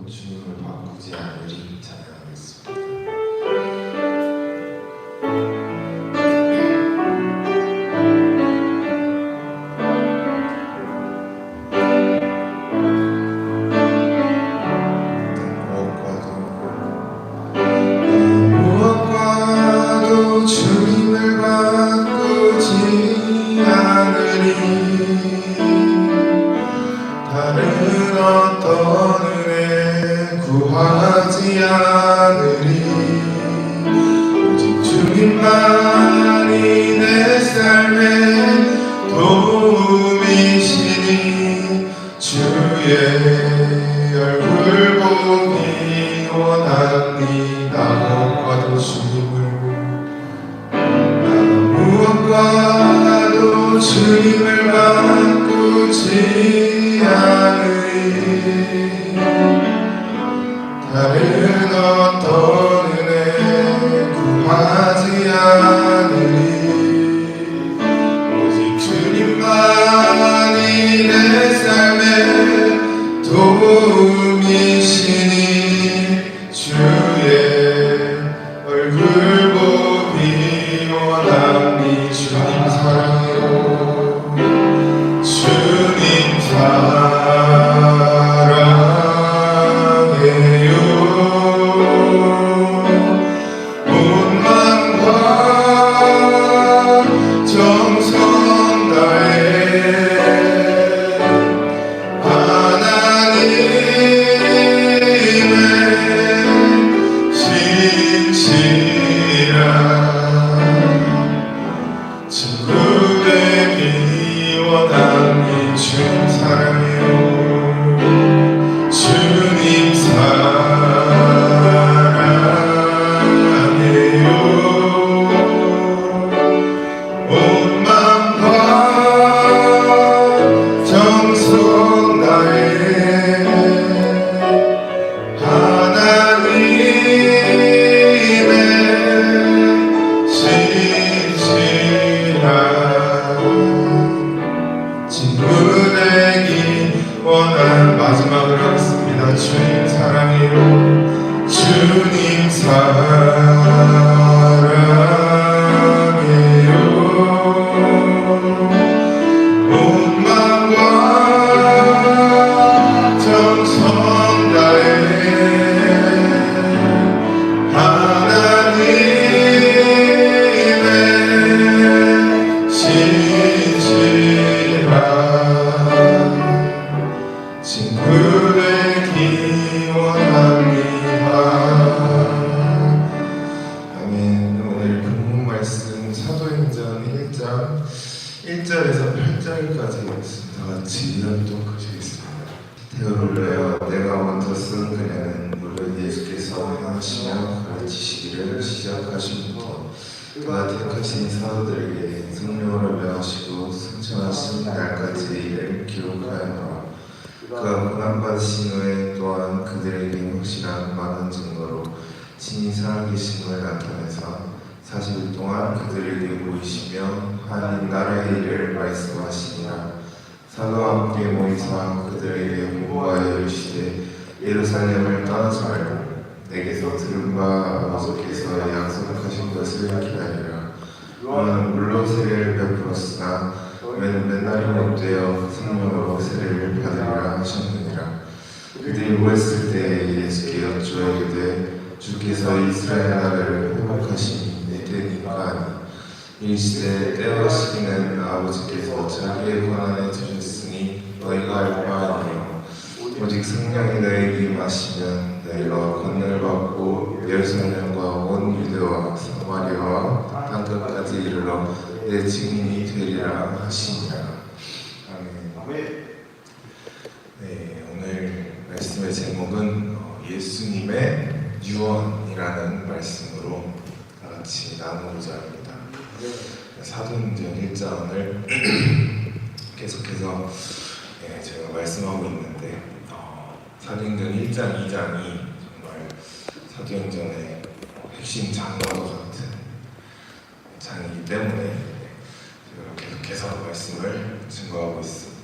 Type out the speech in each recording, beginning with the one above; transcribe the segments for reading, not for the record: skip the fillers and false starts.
주님을 바꾸지 않으리 찬양하겠습니다. 무엇과도 주님을 바꾸지 않으리. 다른 어떤 은혜 구하지 않으리. 오직 주님만이 내 삶의 도움이시니 주의 얼굴 보기 원합니다. 무엇과도 주님을 무엇과도 주님을 바꾸지 않으리. 다른 어떤 은혜 구하지 않으리. 오직 주님만이 내 삶의 도움이시니 주의 얼굴 보기 원합니. 주님 사랑해요. 주님 사랑해요. 온 마음과 정성 다해 하나님의 진실한 친구 되기 원합니. 주님 사랑해요. 주님 사랑해요. 온 마음과 정성 다해 하나님의 진실한 친구 되기 원한. 마지막으로 하겠습니다. 주님 사랑해요. 주님 사랑해요. 온 마음과 정성 다해 하나님의 진실한 친구 되기 원합니다. 아멘. 오늘 본문 말씀 사도행전 1장 1절에서 8절까지 있습니다. 같이 연독하시겠습니다. 테오를레여, 내가 먼저 쓴 그녀는 무릇 예수께서 행하시며 가르치시기를 시작하심부터 그가 택하신 사도들에게 성령으로 명하시고 승천하신 날까지 이를 기록하였노라. 그가 고난받으신 후에 또한 그들에게 확실한 많은 증거로 친히 살아계심을 나타내사 40일 동안 그들에게 보이시며 하나님 나라의 일을 말씀하시니라. 사도와 함께 모이사 그들에게 홍보하여 이르시되 예루살렘을 떠나지 말고 내게서 들은 바 아버지께서 약속하신 것을 기다리라. 너는 물론 세례를 베풀었으나 너희는 맨날이 못되어 성령으로 세례를 받으리라 하셨느니라. 그들이 모였을 때 예수께 여쭈어 이르되 주께서 이스라엘 나라를 회복하시니 때니까 하니 이르시되 때와 시기는 아버지께서 자기의 권한에 주셨으니 너희가 알 바 아니요 오직 성령이 너희에게 임하시면 너희가 권능을 받고 예루살렘과 온 유대와 사마리아와 땅끝까지 이르러 내 증인이 되리라 하시니라. 아멘. 네, 오늘 말씀의 제목은 예수님의 유언이라는 말씀으로 같이 나누고자 합니다. 사도행전 1장을 계속해서 제가 말씀하고 있는데 사도행전 1장, 2장이 정말 사도행전의 핵심 장과도 같은 장이기 때문에 제가 계속해서 말씀을 증거하고 있습니다.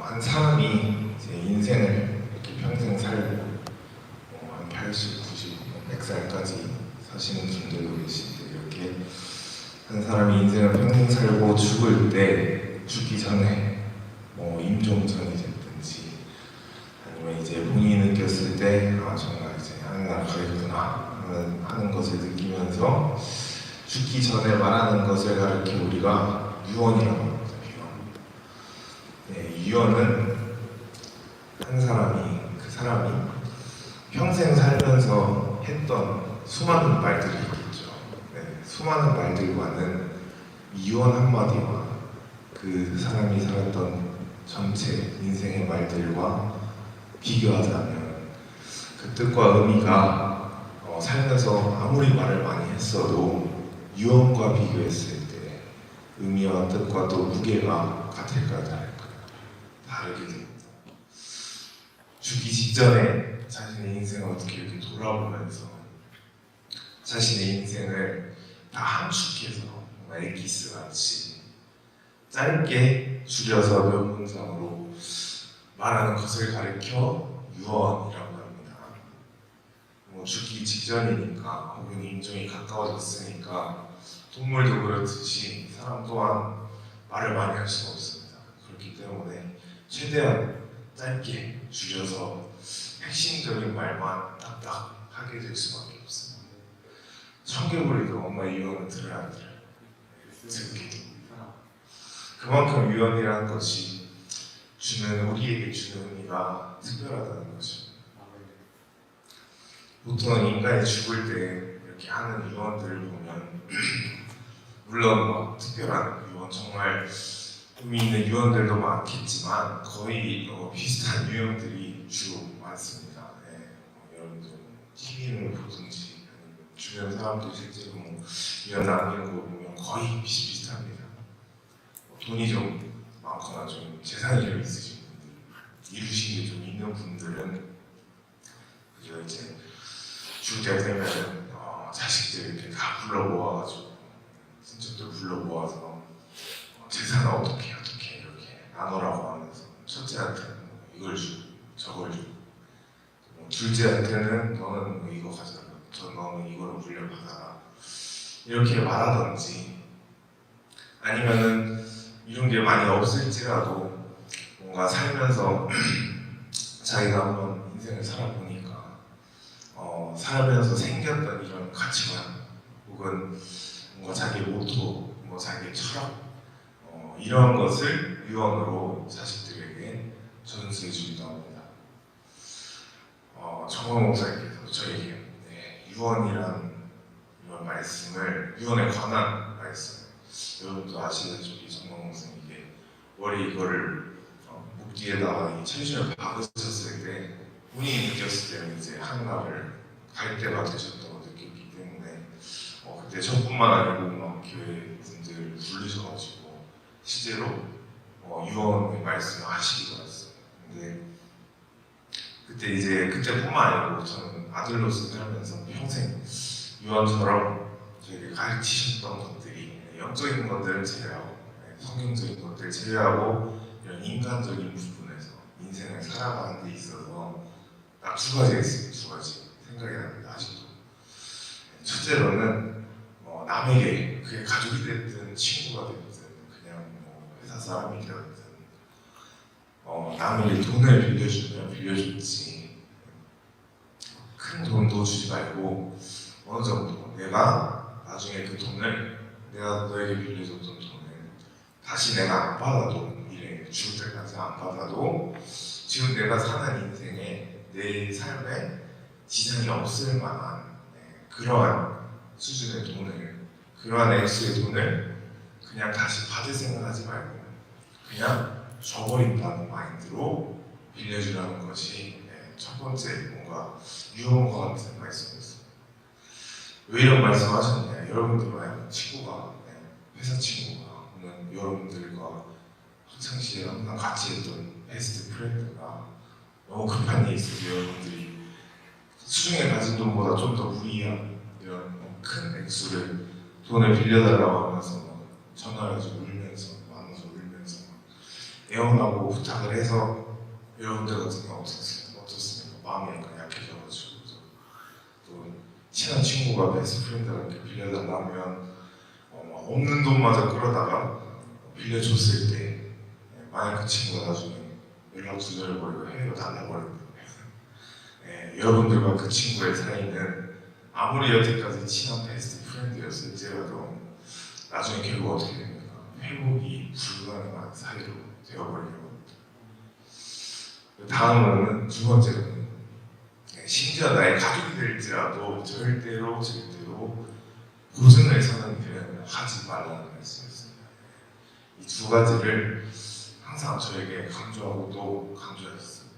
한 사람이 제 인생을 80, 90, 100살까지 사시는 분들도 계신데 이렇게 한 사람이 인생을 평생 살고 죽을 때 죽기 전에 뭐 임종전이 됐든지 아니면 이제 본인이 느꼈을 때 아 정말 이제 하늘 가겠구나 하는 것을 느끼면서 죽기 전에 말하는 것을 가르쳐 우리가 유언이라고 합니다. 유언. 네, 유언은 한 사람이 그 사람이 평생 살면서 했던 수많은 말들이 있겠죠. 네, 수많은 말들과는 유언 한마디와 그 사람이 살았던 전체 인생의 말들과 비교하자면 그 뜻과 의미가 살면서 아무리 말을 많이 했어도 유언과 비교했을 때 의미와 뜻과 또 무게가 같을까요? 다를까요? 다르게 됩니다. 죽기 직전에 자신의 인생을 어떻게 이렇게 돌아보면서 자신의 인생을 다 함축해서 엑기스 같이 짧게 줄여서 몇 문장으로 말하는 것을 가리켜 유언이라고 합니다. 뭐 죽기 직전이니까 혹은 임종이 가까워졌으니까 동물도 그렇듯이 사람 또한 말을 많이 할 수가 없습니다. 그렇기 때문에 최대한 짧게 줄여서 핵심적인 말만 딱딱 하게 될 수밖에 없습니다. 청개구리도 엄마의 유언을 들어야 들어요. 듣기도. 그만큼 유언이라는 것이 우리에게 주는 의미가 특별하다는 것입니다. 보통 인간이 죽을 때 이렇게 하는 유언들을 보면 물론 뭐 특별한 유언 정말 의미 있는 유언들도 많겠지만 거의 비슷한 유언들이 주로 많습니다. 네. 여러분들 TV를 보든지 주변 사람들 실제로 뭐 유언 남기는 거 보면 거의 비슷비슷합니다. 돈이 좀 많거나 좀 재산이 좀 있으신 분들, 이루신 게 좀 있는 분들은 그저 이제 죽을 때 되면 자식들 이렇게 다 불러 모아가지고 친척들 불러 모아서 재산을 어떻게 이렇게 나누라고 하면서 첫째한테는 뭐 이걸 주고 저걸 주고 뭐 둘째한테는 너는 뭐 이거 가져라, 너는 이거를 물려받아라 이렇게 말하던지 아니면은 이런 게 많이 없을지라도 뭔가 살면서 자기가 한번 인생을 살아보니까 살면서 생겼던 이런 가치관 혹은 뭔가 자기의 모토, 뭐 자기의 철학 이런 것을 유언으로 자식들에게 전수해 주기도 합니다. 정광 목사님께서 저에게 유언이란 이런 말씀을 유언에 관한 말씀 여러분도 아시다시피 정광 목사님께 머리 이거를 목 뒤에다가 이 천신을 박으셨을 때 본인이 느꼈을 때는 이제 하늘나라를 갈 때가 되셨다고 느꼈기 때문에 그때 저뿐만 아니고 막 교회 분들 부르셔가지고 실제로 유언의 말씀을 하시기도 했어요. 근데 그때뿐만 아니고 저는 아들로서 살면서 평생 유언처럼 저에게 가르치셨던 것들이 영적인 것들을 제외하고 성경적인 것들을 제외하고 이런 인간적인 부분에서 인생을 살아가는 데 있어서 딱 두 가지가 있어요. 두 가지 생각이 납니다. 아직도. 첫째로는 남에게 그게 가족이 됐든 친구가 됐든 그냥 회사 사람이 되었든 남에게 돈을 빌려주면 빌려줬지 큰 돈도 주지 말고 어느 정도 내가 나중에 그 돈을 내가 너에게 빌려줬던 돈을 다시 내가 안 받아도 미래에 죽을 때까지 안 받아도 지금 내가 사는 인생에 내 삶에 지장이 없을 만한 그러한 수준의 돈을 그러한 액수의 돈을 그냥 다시 받을 생각하지 말고 그냥 줘버린다는 마인드로 빌려주라는 것이 첫 번째 뭔가 유언과 같은 말씀이었어요. 왜 이런 말씀하셨냐? 여러분들과 친구가 회사 친구가 혹은 여러분들과 학창 시절에 항상 같이 했던 베스트 프렌드가 너무 급한 일 있어서 여러분들이 수중에 가진 돈보다 좀 더 무리한 이런 큰 액수를 돈을 빌려달라고 하면서 전화해서 울면서 만나서 울면서 애원하고 부탁을 해서 여러분들 같은 경우 어떻습니까? 마음이 약간 약해져가지고 친한 친구가 베스트 프렌드가 이렇게 빌려달라면 막 없는 돈마저 끌어다가 빌려줬을 때 만약 그 친구가 나중에 연락 두절버리고 해외로 날라버린다면 여러분들과 그 친구의 사이는 아무리 여태까지 친한 베스트 프렌드였을지라도 나중에 결국 어떻게 됩니까? 회복이 불가능한 사이로 되어버리는 겁니다. 다음은 두 번째로는 심지어 나의 가족이 될지라도 절대로 보증을 서는 일은 하지 말라는 말씀이었습니다. 이 두 가지를 항상 저에게 강조하고 또 강조하셨습니다.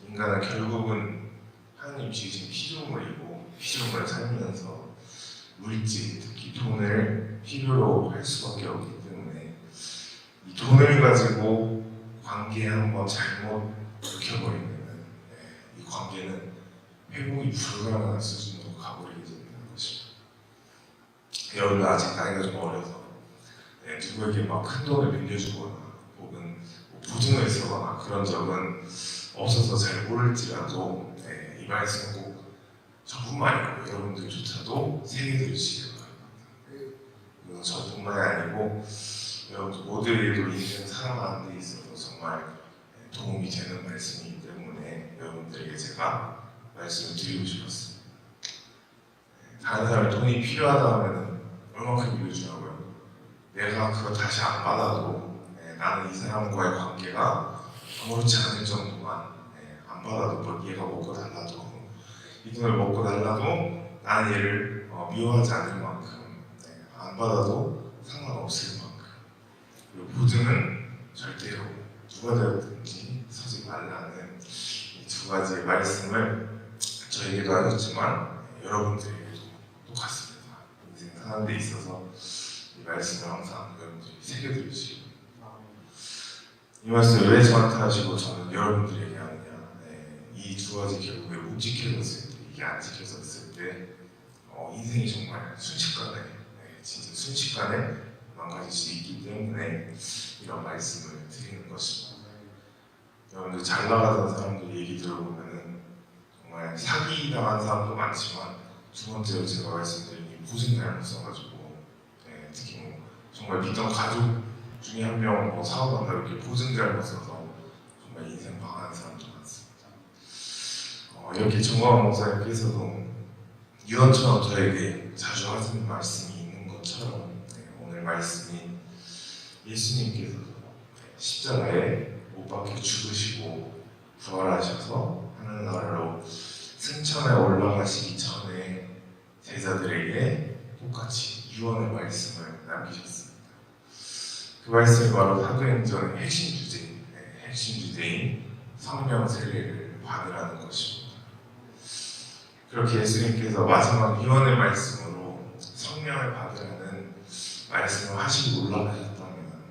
인간은 결국은 하나님 지으신 피조물이고 피조물을 살면서 물질, 특히 돈을 필요로 할 수밖에 없기 때문에 이 돈을 가지고 관계에 한번 잘못 묵혀버리면 이 관계는 회복이 불가능한 수준으로 가버리게 된다는 것입니다. 여러분들 아직 나이가 좀 어려서 누구에게 막 큰 돈을 빌려주거나 혹은 보증을 서거나 그런 적은 없어서 잘 모를지라도 이 말씀 꼭 저뿐만 아니고 여러분들조차도 새겨들으시길 바랍니다. 그래서 저뿐만이 아니고 여러분들 모두에게도 인생 살아가는 데 있어서 정말 도움이 되는 말씀이기 때문에 여러분들에게 제가 말씀을 드리고 싶었습니다. 다른 사람이 돈이 필요하다 하면 얼마큼 빌려주냐고요? 내가 그거 다시 안 받아도 나는 이 사람과의 관계가 아무렇지 않을 정도만 안 받아도 뭐 얘가 먹고 달라도 이 돈을 먹고 달라도 나는 얘를 미워하지 않을 만큼 안 받아도 상관없을 만큼 그리고 보증은 절대로 누가 되었든지 서지 말라는 이 두 가지의 말씀을 저에게도 하셨지만 여러분들에게도 똑같습니다. 인생 사는 데 있어서 이 말씀을 항상 여러분들이 새겨들으시고 이 말씀을 왜 저한테 하시고 저는 여러분들에게 하느냐 이 두 가지 결국에 못 지켜졌을 때 이게 안 지켜졌을 때 인생이 정말 순식간에 진짜 순식간에 망가질 수 있기 때문에 이런 말씀을 드리는 것입니다. 여러분들 잘 나가던 사람들 얘기 들어보면은 정말 사기당한 사람도 많지만 두 번째로 제가 말씀드린 이 보증 잘못 써가지고 특히 정말 믿던 가족 중에 한 명 사업한다 이렇게 보증 잘못 써서 정말 인생 망하는 사람도 많습니다. 이렇게 정광훈 목사님께서도 유언처럼 저에게 자주 하시는 말씀이 있는 것처럼 오늘 말씀이 예수님께서 십자가에 못 박혀 죽으시고 부활하셔서 하늘나라로 승천에 올라가시기 전에 제자들에게 똑같이 유언의 말씀을 남기셨습니다. 그 말씀이 바로 사도행전의 핵심 주제인 성령 세례를 받으라는 것입니다. 그렇게 예수님께서 마지막 유언의 말씀으로 성령을 받으라는 말씀을 하시고 올라가셨다면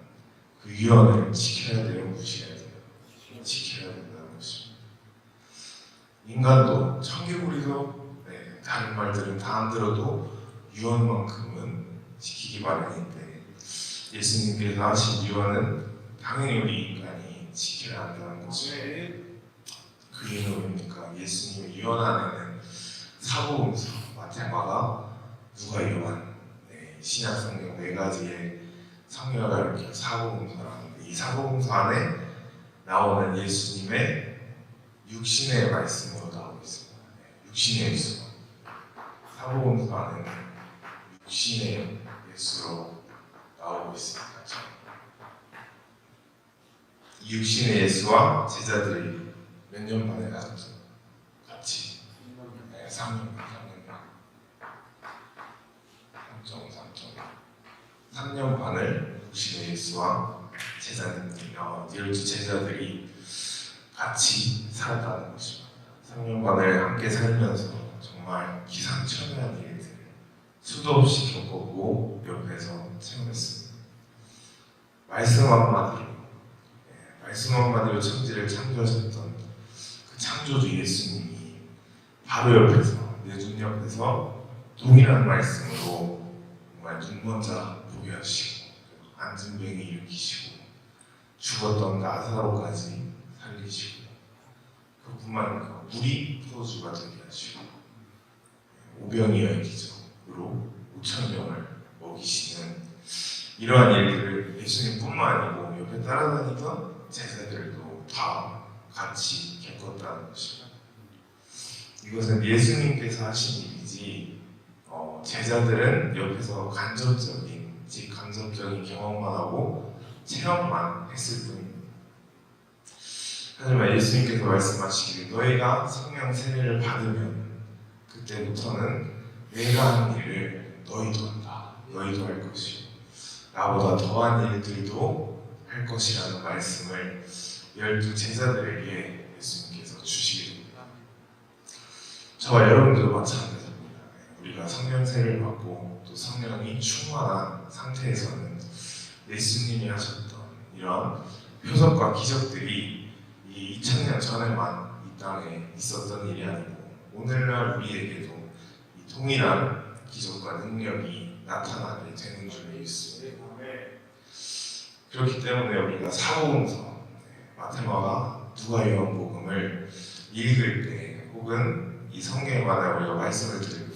그 유언을 지켜야 돼요, 무시해야 돼요? 지켜야 된다는 것입니다. 인간도 청개구리도 다른 말들은 다 안 들어도 유언만큼은 지키기 마련인데 예수님께서 하신 유언은 당연히 우리 인간이 지켜야 한다는 것입니다. 그 이유는 뭡니까? 예수님의 유언 안에는 사복음서, 마태마가, 누가, 요한 신약 성경 네 가지의 성경을 이렇게 사복음서라는데 이 사복음서 안에 나오는 예수님의 육신의 말씀으로 나오고 있습니다. 육신의 예수. 사복음서 안에는 육신의 예수로 나오고 있습니다. 이 육신의 예수와 제자들이 몇 년 만에 나왔죠? 같이 3년 3년 반을 육신의 예수와 제자들이 같이 살았다는 것입니다. 3년 반을 함께 살면서 정말 기상천외한 일들 수도 없이 겪었고 옆에서 체험했습니다. 말씀 한마디로 천지를 창조하셨던 그 창조주 예수님이 바로 옆에서 내 눈 옆에서 동일한 말씀으로 정말 눈먼 자 보게 하시고 앉은 뱅이 일으키시고 죽었던 나사로까지 살리시고 그뿐만 아니라 물이 포도주가 되게 하시고 오병이어의 기적으로 5천 명을 먹이시는 이러한 일들을 예수님뿐만 아니고 옆에 따라다니던 제자들도 다 같이 겪었다는 것입니다. 이것은 예수님께서 하신 일이지 제자들은 옆에서 간접적인 경험만 하고 체험만 했을 뿐입니다. 하지만 예수님께서 말씀하시기를 너희가 성령 세례를 받으면 그때부터는 내가 한 일을 너희도 한다. 너희도 할 것이요 나보다 더한 일들도 할 것이라는 말씀을 12 제자들에게 예수님께서 주시게 됩니다. 저와 여러분들도 마찬가지입니다. 우리가 성령 세례를 받고 또 성령이 충만한 상태에서는 예수님이 하셨던 이런 표적과 기적들이 이 2000년 전에만 이 땅에 있었던 일이 아니고 오늘날 우리에게도 이 동일한 기적과 능력이 나타나게 되는 줄 믿습니다. 그렇기 때문에 우리가 사복음서, 마태마가, 누가, 요한복음을 읽을 때 혹은 이 성경마다 우리가 말씀을 들을 때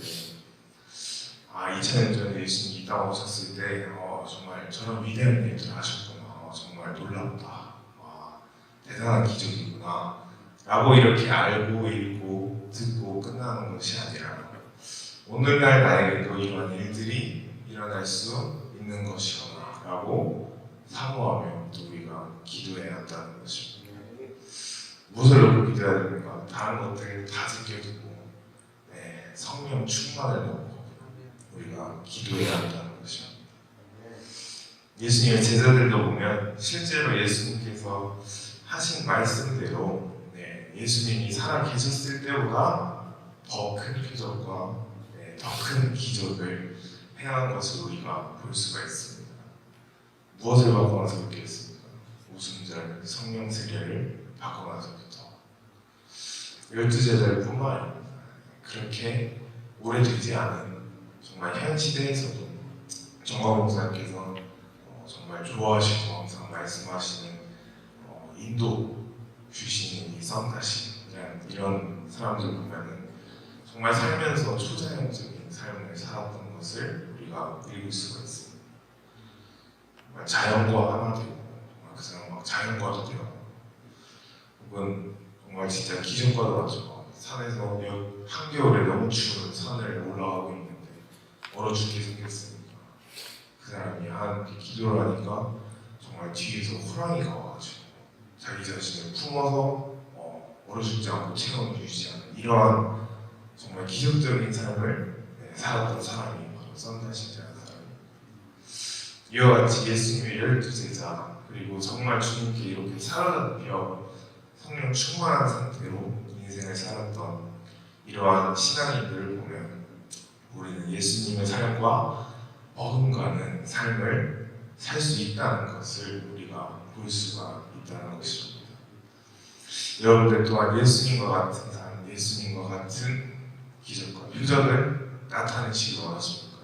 2000년 전에 예수님이 이 땅 오셨을 때 정말 저런 위대한 일들을 하셨구나. 정말 놀랍다. 대단한 기적이구나 라고 이렇게 알고 읽고 듣고 끝나는 것이 아니라 오늘날 나에게도 이러한 일들이 일어날 수 있는 것이구나 라고 사모하며 또 우리가 기도해야 한다는 것입니다. 무엇을 놓고 기도해야 됩니까? 다른 것들을 다 제껴두고 성령 충만을 놓고 우리가 기도해야 한다는 것입니다. 예수님의 제자들도 보면 실제로 예수님께서 하신 말씀대로 예수님이 살아 계셨을 때보다 더 큰 표적과 더 큰 기적을 행한 것을 우리가 볼 수가 있습니다. 무엇을 받고 나서 그렇게 했습니까? 오순절 성령 세례를 받고 나서부터 12제자를 뿐만 아니라 그렇게 오래되지 않은 정말 현 시대에서도 정광 목사님께서 정말 좋아하시고 항상 말씀하시는 인도 출신인 이 썸다시라는 이런 사람들 보면은 정말 살면서 초자연적인 삶을 살았던 것을 우리가 읽을 수가 있습니다. 정말 자연과 하나 되고 그 사람 막 자연과도 되고 혹은 정말 진짜 기적과도 맞죠. 산에서 한겨울에 너무 추운 산을 올라가고 있는데 얼어 죽게 생겼으니까 그 사람이 한 기도를 하니까 정말 뒤에서 호랑이가 와가지고 자기 자신을 품어서 얼어 죽지 않고 체온을 유지하는 이러한 정말 기적적인 삶을 살았던 사람이 바로 썸다시라는 사람입니다. 이와 같이 예수님의 12제자 그리고 정말 주님께 이렇게 사로잡혀 성령 충만한 상태로 인생을 살았던 이러한 신앙인들을 보면 우리는 예수님의 삶과 어긋가는 삶을 살 수 있다는 것을 우리가 볼 수가 있다는 것입니다. 여러분들 또한 예수님과 같은 삶, 예수님과 같은 기적과 표적을 나타내시기 원하십니까?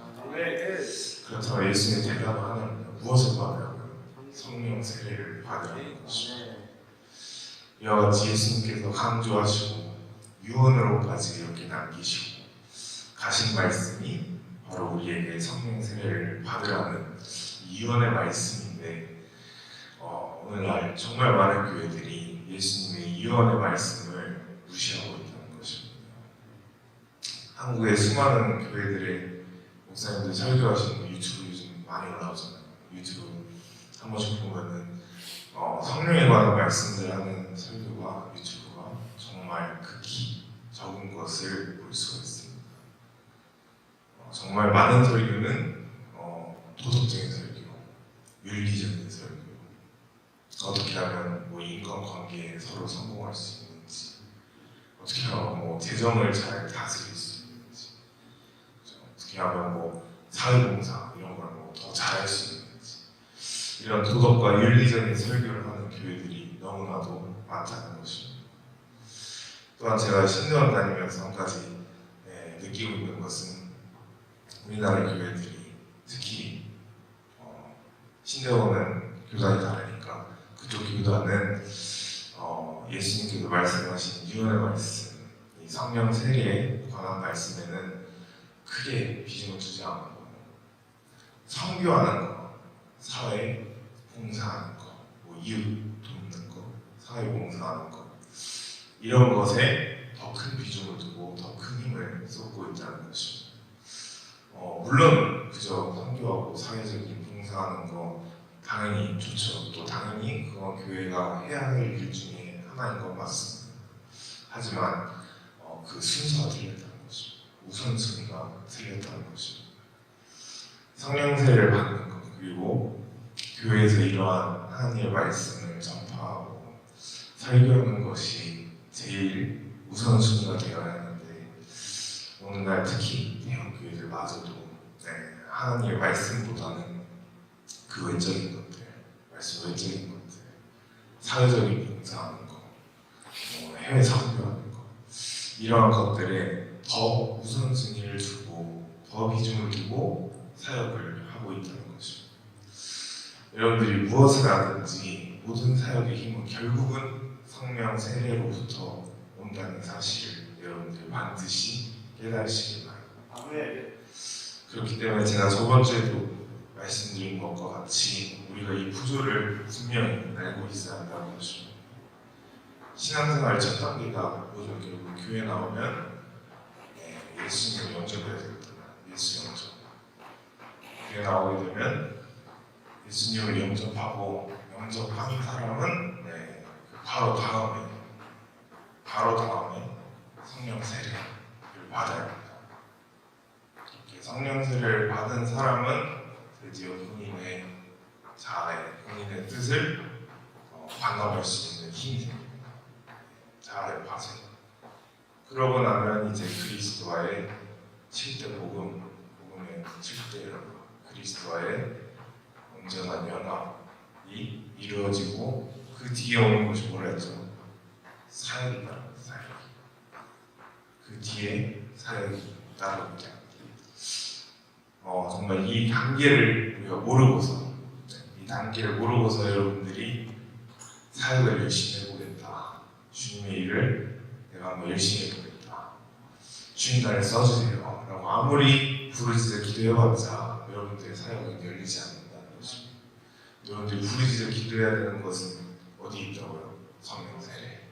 그렇다면 예수님의 대답을 하나입니다. 무엇을 받으라고요? 성령 세례를 받으라는 것입니다. 이와 같이 예수님께서 강조하시고 유언으로까지 이렇게 남기시고 가신 말씀이 바로 우리에게 성령 세례를 받으라는 유언의 말씀인데 오늘날 정말 많은 교회들이 예수님의 유언의 말씀을 무시하고 있다는 것입니다. 한국의 수많은 교회들의 목사님들 설교하시는 유튜브 요즘 많이 올라오잖아요. 유튜브 한 번씩 보면은 성령에 관한 말씀들 하는 설교가 유튜브가 정말 극히 적은 것을 볼 수가 있습니다. 정말 많은 설교는 도덕적인 설교, 윤리적인 설교, 어떻게 하면 인간관계에 서로 성공할 수 있는지, 어떻게 하면 재정을 잘 다스릴 수 있는지, 어떻게 하면 사회봉사 이런 걸 더 잘할 수 있는지 이런 도덕과 윤리적인 설교를 하는 교회들이 너무나도 많다는 것입니다. 또한 제가 신대원 다니면서 한 가지 느끼고 있는 것은 우리나라 교회들이 특히 신대원은 교단이 다르니까 그쪽 교단은 예수님께서 말씀하신 유언의 말씀, 이 성령 세례에 관한 말씀에는 크게 비중을 두지 않고 선교하는 거, 사회 봉사하는 거, 뭐 이웃 돕는 거, 사회 봉사하는 거 이런 것에 더 큰 비중을 두고 더 큰 힘을 쏟고 있다는 것입니다. 물론 그저 선교하고 사회적인 봉사하는 거 당연히 좋죠. 또 당연히 그건 교회가 해야 할 일 중에 하나인 건 맞습니다. 하지만 그 순서가 틀렸다는 것입니다. 우선순위가 틀렸다는 것입니다. 성령세를 받는 것 그리고 교회에서 이러한 하나님의 말씀을 전파하고 설교하는 것이 제일 우선순위가 되어야 하는데 오늘날 특히 대형 교회들마저도 하나님의 말씀보다는 그 외적인 것들, 말씀 외적인 것들, 사회적인 봉사하는 것, 해외 선교하는 것 이러한 것들에 더 우선순위를 두고 더 비중을 두고 사역을 하고 있다는 것입니다. 여러분들이 무엇을 하든지 모든 사역의 힘은 결국은 성령 세례로부터 온다는 사실을 여러분들 반드시 깨달으시기 바랍니다. 그렇기 때문에 제가 저번 주에도 말씀드린 것과 같이 우리가 이 구조를 분명히 알고 있어야 한다는 것입니다. 신앙생활 첫 단계가 뭐죠? 결국 교회 나오면 예수님을 영접해야 되거든요. 예수 영접. 교회 나오게 되면 예수님을 영접하고 영접하는 사람은 바로 다음에 성령 세례를 받아야 합니다. 이렇게 성령 세례를 받은 사람은 드디어 본인의 자아의 본인의 뜻을 관람할 수 있는 힘이 생깁니다. 자아의 파생. 그러고 나면 이제 그리스도와의 7대 복음의 7대 그리스도와의 온전한 연합이 이루어지고 그 뒤에 오는 것이 뭐라 했죠? 사역이다. 사역. 그 뒤에 사역이 따르게 합니다. 정말 이 단계를 우리가 모르고서 여러분들이 사역을 열심히 해보겠다. 주님의 일을 내가 한번 열심히 해보겠다. 주님 나를 써주세요. 라고 아무리 부르짖어 기도해봤자 여러분들의 사역은 열리지 않는다는 것입니다. 여러분들이 부르짖어 기도해야 되는 것은 어디 있다고요? 성령 세례.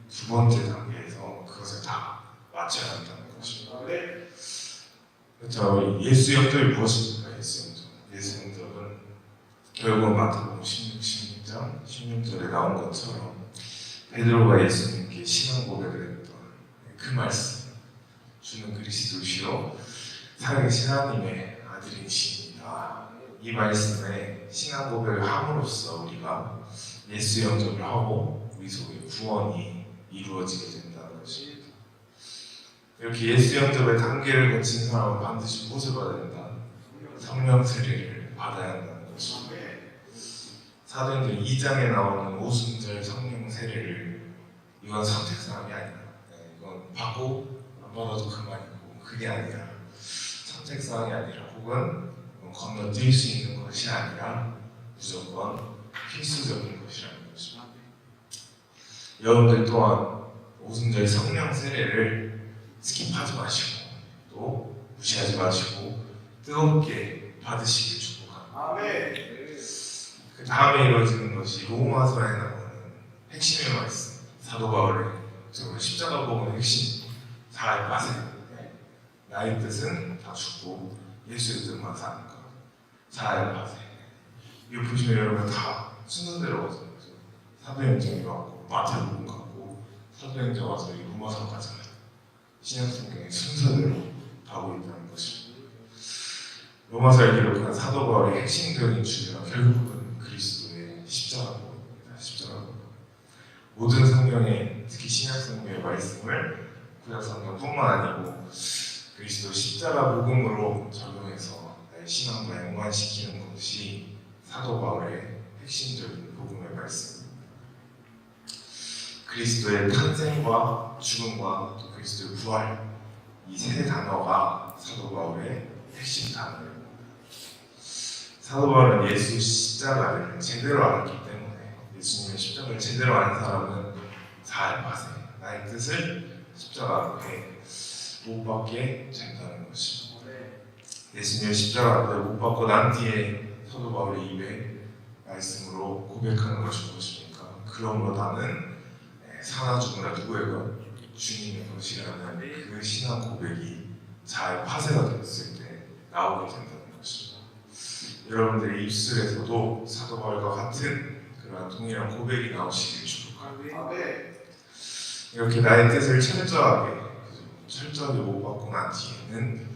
두 번째 단계에서 그것을 다 맞춰야 한다는 것입니다. 그렇죠. 예수 영접이 무엇입니까? 예수 영접은 결국 마태복음 16장 16절에 나온 것처럼 베드로가 예수님께 신앙 고백을 했던 그 말씀, 주는 그리스도시요 살아계신 하나님의 아들이십니다. 이 말씀에 신앙 고백을 함으로써 우리가 예수 영접을 하고 우리 속에 구원이 이루어지게 된다는 것입니다. 이렇게 예수 영접의 단계를 거친 사람은 반드시 무엇을 받아야 된다? 성령 세례를 받아야 한다는 것입니다. 사도행전 2장에 나오는 오순절 성령 세례를 이건 선택사항이 아니라 이건 받고 안 받아도 그만이고 그게 아니라 선택사항이 아니라 혹은 건너뛸 수 있는 것이 아니라 무조건 필수적인 것이라는 것입니다. 여러분들 또한 오순절 성령 세례를 스킵하지 마시고 또 무시하지 마시고 뜨겁게 받으시길 축복합니다. 그 다음에 이루어지는 것이 로마서에 나오는 핵심의 말씀, 사도 바울의 십자가 복음의 핵심 잘 아세요. 나의 뜻은 다 죽고 예수의 뜻만 사는 것. 잘 아세요. 이거 보시면 여러분 다 순서대로 가잖아요. 사도행전이 왔고 마태복음 갔고 사도행전 와서 이 로마서 가잖아요. 신약성경의 순서대로 가고 있다는 것입니다. 로마서에 기록한 사도 바울의 핵심적인 주제가 결국은 그리스도의 십자가 복음입니다. 십자가 복음. 모든 성경에 특히 신약성경의 말씀을 구약성경뿐만 아니고 그리스도 십자가 복음으로 적용해서 나의 신앙과 연관시키는 것이 사도 바울의 핵심적인 복음의 말씀입니다. 그리스도의 탄생과 죽음과 또 그리스도의 부활 이 세 단어가 사도 바울의 핵심 단어입니다. 사도 바울은 예수 십자가를 제대로 알았기 때문에 예수님의 십자가를 제대로 아는 사람은 잘 아세요. 나의 뜻을 십자가 앞에 못 박게 된다는 것입니다. 예수님의 십자가 앞에 못 박고 난 뒤에 사도 바울의 입에 말씀으로 고백하는 것이 무엇입니까? 그러므로 나는 사나 죽으나 누구의 것? 주님의 것이라는 그 신앙 고백이 잘 파쇄가 됐을 때 나오게 된다는 것입니다. 여러분들의 입술에서도 사도 바울과 같은 그러한 동일한 고백이 나오시길 축복합니다. 이렇게 나의 뜻을 철저하게 못 받고 난 뒤에는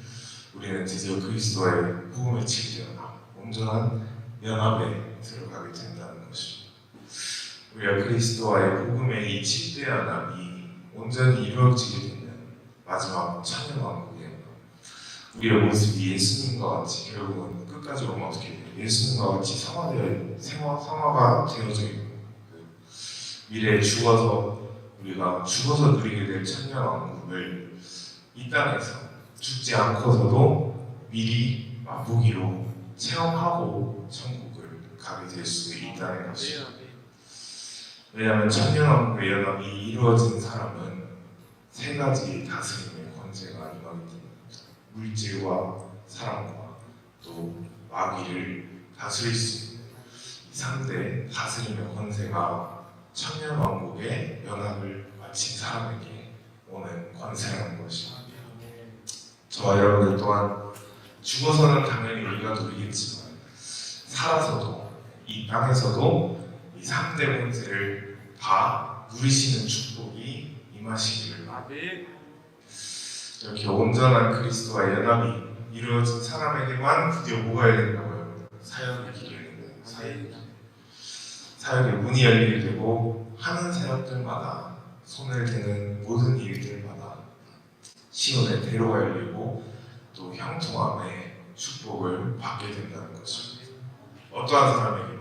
우리는 드디어 그리스도와의 복음의 칠대연합, 온전한 연합에 들어가게 된다는 것입니다. 우리가 그리스도와의 복음의 이 칠대연합이 온전히 이루어지게 되면 마지막 찬양왕국의 우리의 모습이 예수님과 같이 결국은 끝까지 보면 어떻게 돼요? 예수님과 같이 성화가 되어져 있고 미래에 우리가 죽어서 누리게 될 찬양왕국을 이 땅에서 죽지 않고서도 미리 맛보기로 체험하고 천국을 가게 될 수 있다는 것입니다. 왜냐하면 천년왕국의 연합이 이루어진 사람은 세 가지 다스림의 권세가 임하기 때문입니다. 물질과 사랑과 또 마귀를 다스릴 수 있는 이 3대 다스림의 권세가 천년왕국의 연합을 마친 사람에게 오는 권세라는 것입니다. 저와 여러분들 또한 죽어서는 당연히 우리가 누리겠지만 살아서도 이 땅에서도 이 3대 권세를 다 누리시는 축복이 임하시기를 바랍니다. 이렇게 온전한 그리스도와 연합이 이루어진 사람에게만 드디어 뭐가 열린다고요? 사역의 길이 열린다. 사역의 문이 열리게 되고 하는 사역들마다 손을 대는 모든 일들마다 시온의 대로가 열리고 또 형통함의 축복을 받게 된다는 것입니다. 어떠한 사람에게만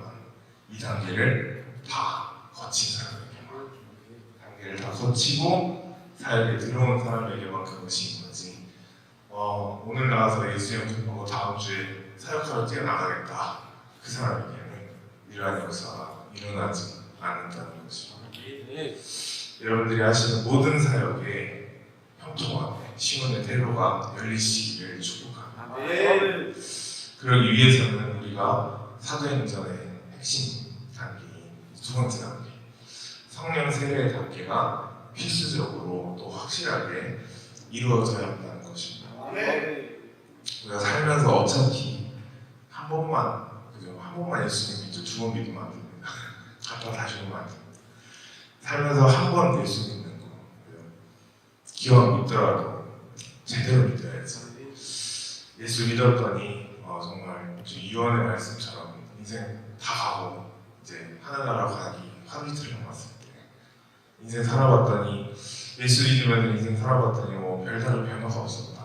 이 단계를 다 거친 사람에게만 단계를 다 거치고 사역에 들어온 사람에게만 그것이 있는 거지. 오늘 나와서 예수 영접하고 다음 주에 사역하러 뛰어나가겠다. 그 사람에게는 이러한 역사가 일어나지 않는다는 것입니다. 여러분들이 하시는 모든 사역에 형통함에 시온의 대로가 열리시기를 축복합니다. 그러기 위해서는 우리가 사도행전의 핵심 단계인 두 번째 단계, 성령 세례의 단계가 필수적으로 또 확실하게 이루어져야 한다는 것입니다. 우리가 살면서 어차피 한 번만 예수님 믿고 두 번 믿으면 안 됩니다. 갖다 다시 오면 안 됩니다. 살면서 한 번 예수 믿는 거, 기왕 믿더라도 제대로 믿어야지. 예수 믿었더니 정말 유언의 말씀처럼 인생 다 가고 이제 하늘나라 가기 화비틀을 남았을 때 인생 살아봤더니 예수 믿으면 인생 살아봤더니 뭐 별다른 변화가 없었다.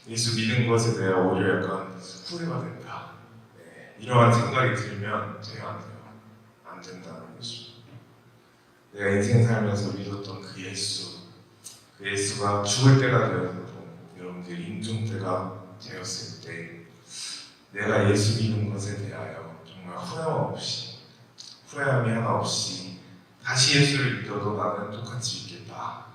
예수 믿은 것에 대해 오히려 약간 후회가 된다. 이러한 생각이 들면 돼요, 안 돼요? 안 된다는 것입니다. 내가 인생 살면서 믿었던 그 예수가 죽을 때가 되어서도 여러분들이 임종 때가 되었을 때 내가 예수 믿은 것에 대하여 정말 후회함이 하나 없이 다시 예수를 믿어도 나는 똑같이 믿겠다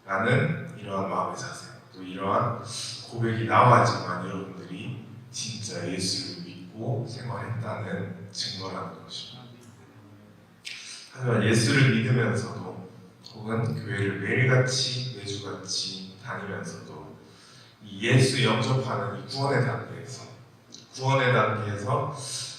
라는 이러한 마음의 자세, 또 이러한 고백이 나와야지만 여러분들이 진짜 예수를 믿고 생활했다는 증거라는 것입니다. 하지만 예수를 믿으면서도 혹은 교회를 매일같이 매주같이 다니면서도 이 예수 영접하는 이 구원의 단계에서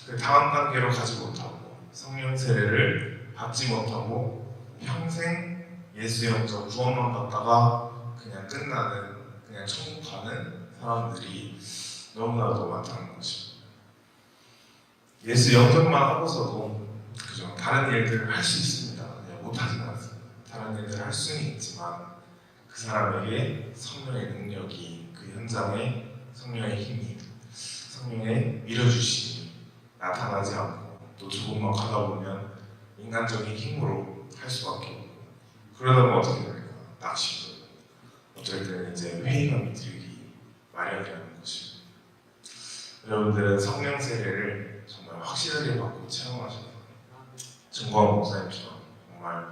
그 다음 단계로 가지 못하고 성령 세례를 받지 못하고 평생 예수 영접 구원만 받다가 그냥 끝나는, 그냥 천국 가는 사람들이 너무나도 많다는 것입니다. 예수 영접만 하고서도 그죠, 다른 일들을 할 수 있습니다. 그냥 못하지는 않습니다. 다른 일들을 할 수는 있지만 그 사람에게 성령의 능력이, 그 현장에 성령의 힘이, 성령의 밀어주심이 나타나지 않고 또 조금만 가다 보면 인간적인 힘으로 할 수밖에 없고, 그러다 보면 어떻게 됩니까? 낙심도, 어쩔 때는 이제 회의감이 들기 마련이라는 것입니다. 여러분들은 성령 세례를 정말 확실하게 받고 체험하셔서 정광 목사님처럼 정말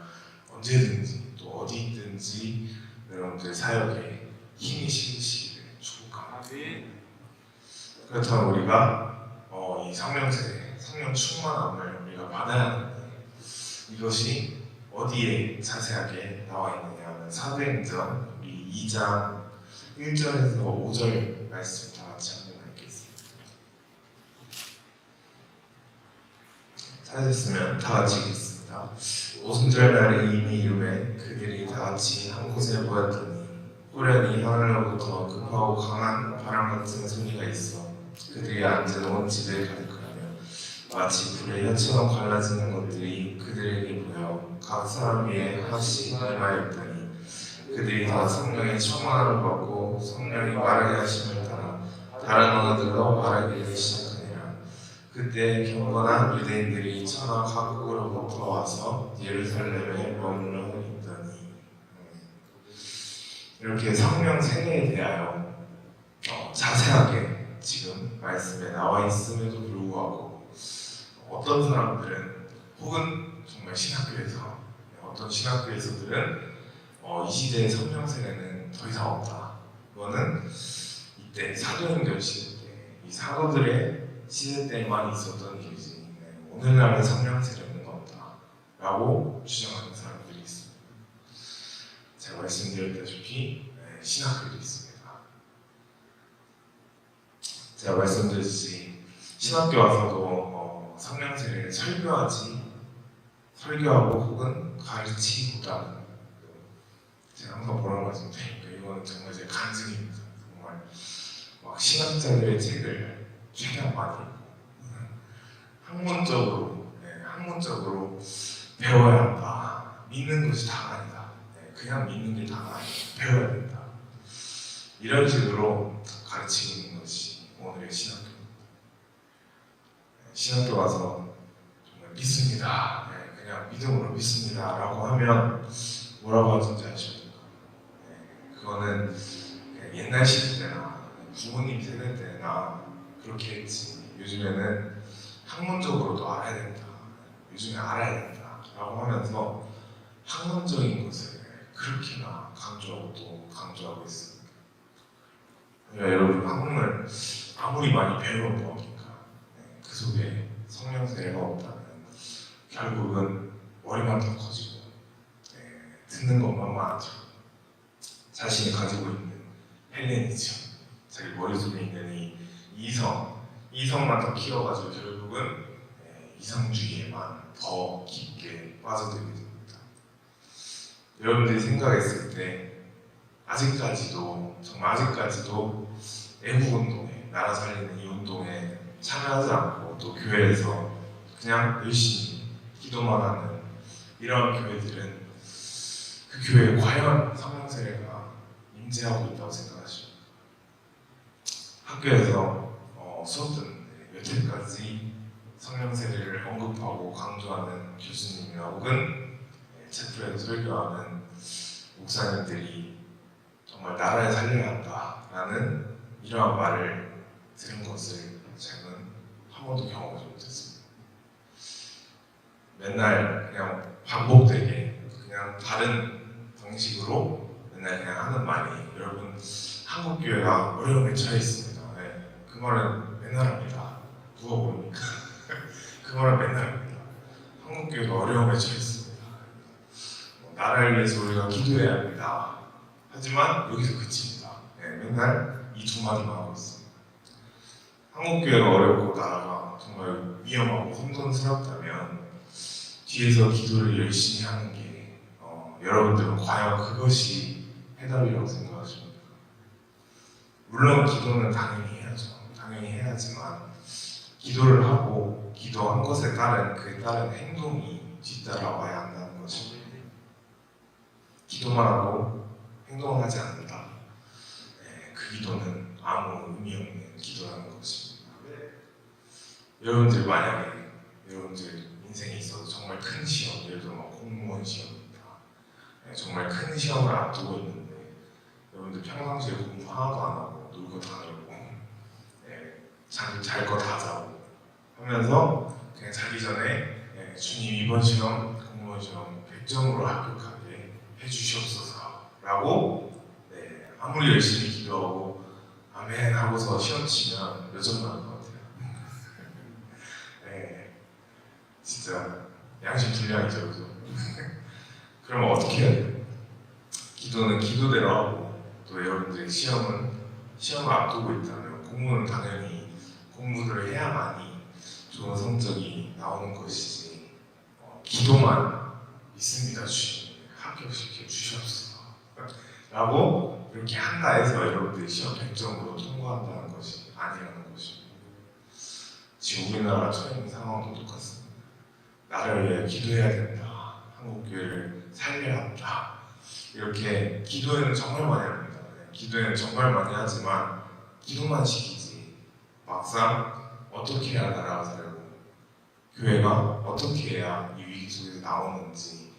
언제든지 또 어디 있든지 여러분들 사역에 힘이 실리시기를 축복합니다. 그렇다면 우리가 이 성령세례, 성령 충만함을 우리가 받아야 하는데 이것이 어디에 자세하게 나와 있느냐면 사도행전 2장 1절에서 5절 말씀 다 같이 한번 읽겠습니다. 찾으셨으면 다 같이 읽겠습니다. 오순절 날에 이미 이름에 그들이 다 같이 한 곳에 모였더니 호련히 하늘로부터 급하고 강한 바람 같은 소리가 있어 그들이 앉은 온 집에 가득하며 마치 불에 혀처럼 갈라지는 것들이 그들에게 보여 각 사람 위에 하나씩 임하였더니 그들이 다 성령의 충만함을 받고 성령이 말하게 하심을 따라 다른 언어들로 말하기를 시작하니라. 그때 경건한 유대인들이 천하 각국으로부터 와서 예루살렘에 머물러 있더니 이렇게 성령 세례에 대하여 자세하게 지금 말씀에 나와 있음에도 불구하고 어떤 사람들은 혹은 정말 신학교에서 어떤 신학교에서들은 이 시대의 성령 세례는 더 이상 없다. 이거는 이때 사도행전 시대 때 이 사도들의 시대 때만 있었던 일이지 오늘날의 성령 세례는 없다라고 주장하는 사람들이 있습니다. 제가 말씀드렸다시피 신학교도 있습니다. 제가 말씀드렸듯이 신학교 와서도 성령 세례를 설교하고 혹은 가르치고자 제가 항상 뭐라고 말씀드리니까 이거는 정말 제 간증입니다. 정말 막 신학자들의 책을 최대한 많이 읽고 학문적으로 배워야 한다. 믿는 것이 다가 아니다. 그냥 믿는 게 다가 아니다. 배워야 된다. 이런 식으로 가르치고 있는 것이 오늘의 신학교입니다. 신학교 와서 정말 믿습니다. 그냥 믿음으로 믿습니다. 라고 하면 뭐라고 하는지 아십니까? 그거는 옛날 시대 때나 부모님 세대 때나 그렇게 했지 요즘에는 학문적으로도 알아야 된다. 요즘에 알아야 된다. 라고 하면서 학문적인 것을 그렇게나 강조하고 있습니다. 그러니까 여러분 학문을 아무리 많이 배우면 뭐합니까? 그 속에 성령 세례가 없다면 결국은 머리만 더 커지고 듣는 것만 많아져 자신이 가지고 있는 헬레니즘 자기 머릿속에 있는 이 이성만 더 키워가지고 결국은 이성주의에만 더 깊게 빠져들게 됩니다. 여러분들이 생각했을 때 아직까지도 애국운동에 나라 살리는 이 운동에 참여하지 않고 또 교회에서 그냥 열심히 기도만 하는 이런 교회들은 그 교회에 과연 성령 세례가 임재하고 있다고 생각하십니까? 학교에서 수업 듣는데 여태까지 성령 세례를 언급하고 강조하는 교수님이나 혹은 채플에서 설교하는 목사님들이 정말 나라에 살려야 한다라는 이러한 말을 들은 것을 저는 한 번도 경험하지 못했습니다. 맨날 그냥 반복되게 그냥 다른 방식으로 맨날 그냥 하는 말이 여러분 한국교회가 어려움에 처해 있습니다. 그 말은 맨날 합니다. 누가 모릅니까? 그 말은 맨날 합니다. 한국교회가 어려움에 처해 있습니다. 나라를 위해서 우리가 기도해야 합니다. 하지만 여기서 그칩니다. 맨날 이 두 마디만 하고 있습니다. 한국교회가 어렵고 나라가 정말 위험하고 혼돈스럽다면 뒤에서 기도를 열심히 하는 게 여러분들은 과연 그것이 해답이라고 생각하십니까? 물론 기도는 당연히 해야죠. 당연히 해야지만 기도를 하고 기도한 것에 따른 그에 따른 행동이 뒤따라와야 한다는 것입니다. 기도만 하고 행동을 하지 않는다. 그 기도는 아무 의미 없는 기도라는 것입니다. 여러분들 만약에 여러분들 인생에 있어서 정말 큰 시험, 예를 들어 공무원 시험입니다. 정말 큰 시험을 앞두고 있는데 여러분들 평상시에 공부 하나도 안 하고 놀고 다 놀고 잘 거 다 자고 하면서 그냥 자기 전에 주님 이번 시험 공무원 시험 100점으로 합격하게 해주시옵소서 라고 아무리 열심히 기도하고 아멘 아멘 하고서 시험 치면 몇 점 나올 것 같아요? 네, 진짜 양심 불량이죠, 그죠? 그러면 어떻게 해야 돼요? 기도는 기도대로 하고 또 여러분들의 시험을 앞두고 있다면 공부는 당연히 공부를 해야만이 좋은 성적이 나오는 것이지 기도만 믿습니다 주님 합격시켜 주시옵소서 라고 이렇게 한가해서 여러분들이 시험 100점으로 통과한다는 것이 아니라는 것입니다. 지금 우리나라 처해 상황도 똑같습니다. 나를 위해 기도해야 된다. 한국교회를 살려야 한다. 이렇게 기도에는 정말 많이 합니다. 기도에는 정말 많이 하지만 기도만 시키지 막상 어떻게 해야 나라가 살고 교회가 어떻게 해야 이 위기 속에서 나오는지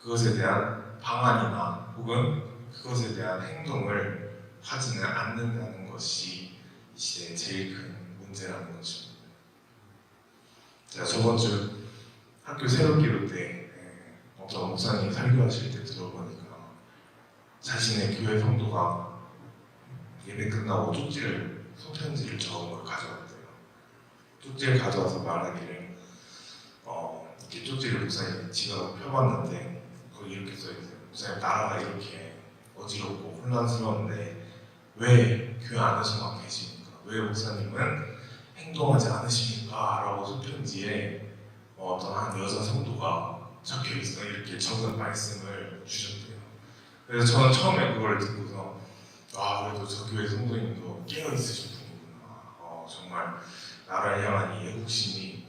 그것에 대한 방안이나 혹은 그것에 대한 행동을 하지는 않는다는 것이 이 시대의 제일 큰 문제라는 것입니다. 제가 저번 주 학교 새롭기도 때 어떤 목사님이 설교하실 때 들어보니까 자신의 교회 성도가 예배 끝나고 손편지를 적은 걸 가져왔대요. 쪽지를 가져와서 말하기를 이렇게 쪽지를 목사님이 지가 펴봤는데 거기 이렇게 써있어요. 목사님 나라가 이렇게 어지럽고 혼란스러운데 왜 교회 안에서만 계십니까? 왜 목사님은 행동하지 않으십니까? 라고 손편지에 어떤 한 여자 성도가 적혀있어 이렇게 적은 말씀을 주셨대요. 그래서 저는 처음에 그걸 듣고서 그래도 저 교회 성도님도 깨어있으신 분이구나. 정말 나라를 향한 이 애국심이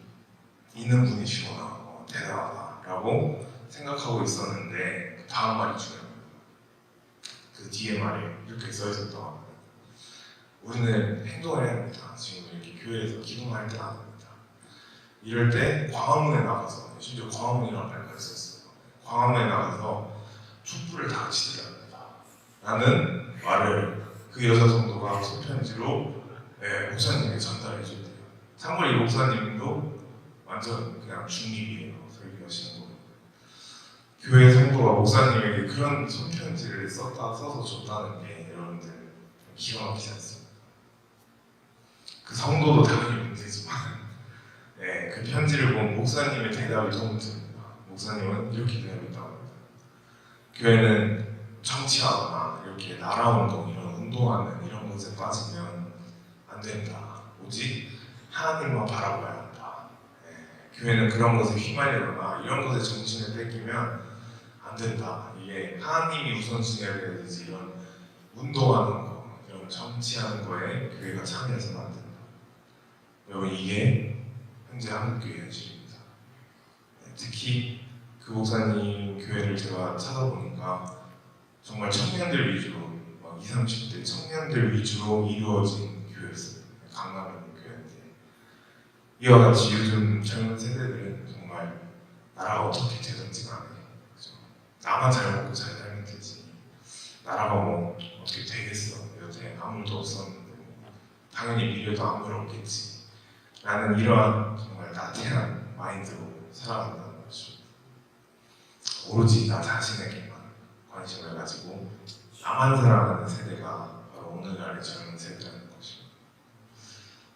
있는 분이시구나. 대단하다라고 생각하고 있었는데 그 다음 말이 중요합니다. 그 뒤에 말에 이렇게 써있었다고 합니다. 우리는 행동을 해야 합니다. 지금 이렇게 교회에서 기도할 때는 안 합니다. 이럴 때 광화문에 나가서 심지어 광화문이라는 말까지 썼어요. 광화문에 나가서 촛불을 다 같이 들어야 합니다. 라는 말을 그 여자 성도가 손편지로 목사님에게 전달해 줬대요. 참고로 이 목사님도 완전 그냥 중립이에요. 설교하시는 거. 교회 성도가 목사님에게 그런 손편지를 써서 줬다는 게 여러분들 기가 막히지 않습니까? 그 성도도 당연히 문제지만 그 편지를 본 목사님의 대답이 더 문제입니다. 목사님은 이렇게 대답했다고 합니다. 교회는 정치하거나 이렇게 나라운동 이런 운동하는 이런 것에 빠지면 안 된다. 오직 하나님만 바라봐야 한다. 교회는 그런 것에 휘말리거나 이런 것에 정신을 뺏기면 안 된다. 이게 하나님이 우선순위가 돼야 되지 이런 운동하는 거, 이런 정치하는 거에 교회가 참여해서는 안 된다. 여러분 이게 현재 한국교회 현실입니다. 특히 그 목사님 교회를 제가 찾아보니까 정말 청년들 위주로 막 20, 30대 청년들 위주로 이루어진 교회였어요. 강남에 있는 교회인데 이와 같이 요즘 젊은 세대들은 정말 나라가 어떻게 되든지 간에 그렇죠? 나만 잘 먹고 잘 살면 되지 나라가 뭐 어떻게 되겠어 여태 아무도 없었는데 당연히 미래도 아무도 없겠지 라는 이러한 정말 나태한 마인드로 살아간다는 것입니다. 오로지 나 자신에게만 관심을 가지고 나만 살아가는 세대가 바로 오늘날의 젊은 세대라는 것입니다.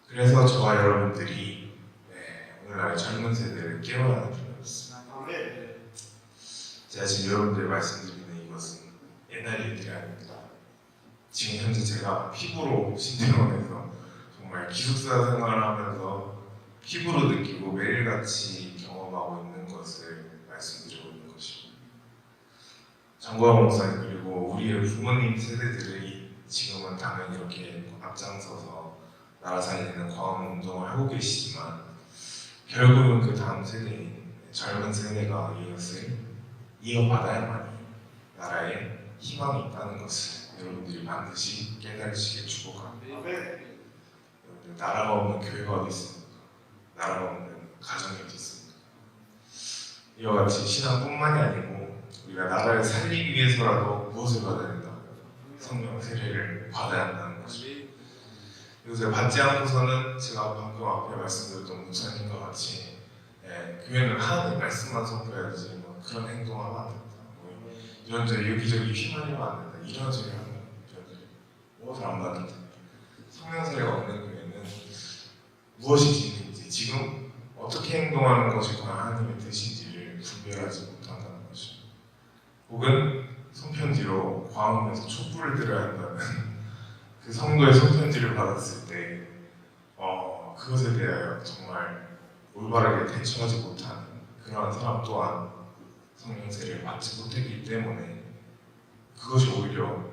그래서 저와 여러분들이 오늘날의 젊은 세대를 깨워야 하는 필요가 있습니다. 제가 지금 여러분들 말씀드리는 이것은 옛날 일들이 아닙니다. 지금 현재 제가 피부로 신대원에서 정말 기숙사 생활을 하면서 피부로 느끼고 매일같이 경험하고 있는 것을 말씀드리고 있는 것입니다. 정광훈 목사님 그리고 우리의 부모님 세대들이 지금은 당연히 이렇게 앞장서서 나라 살리는 광화문 운동을 하고 계시지만 결국은 그 다음 세대인 젊은 세대가 이것을 이어받아야만이 나라에 희망이 있다는 것을 여러분들이 반드시 깨달으시길 축복합니다. 나라가 없는 교회가 어디 있습니까? 나라가 없는 가정이 어디 있습니까? 이와 같이 신앙뿐만이 아니고 우리가 나라를 살리기 위해서라도 무엇을 받아야 된다고요? 성령 세례를 받아야 한다는 것입니다. 이것을 받지 않고서는 제가 방금 앞에 말씀드렸던 목사님과 같이 교회는 하나님 말씀만 선포해야지 뭐 그런 행동하면 안 된다. 뭐 이런저런 여기저기 휘말리면 안 된다. 이런저런 하면 무엇을 안 받는다. 성령 세례가 없는 교회는 무엇이 진리인지, 지금 어떻게 행동하는 것이 과연 하나님의 뜻인지를 분별하지 못한다는 것이죠. 혹은 손편지로 광화문에서 촛불을 들어야 한다는 그 성도의 손편지를 받았을 때 그것에 대하여 정말 올바르게 대처하지 못하는 그러한 사람 또한 성령 세례를 받지 못했기 때문에 그것이 오히려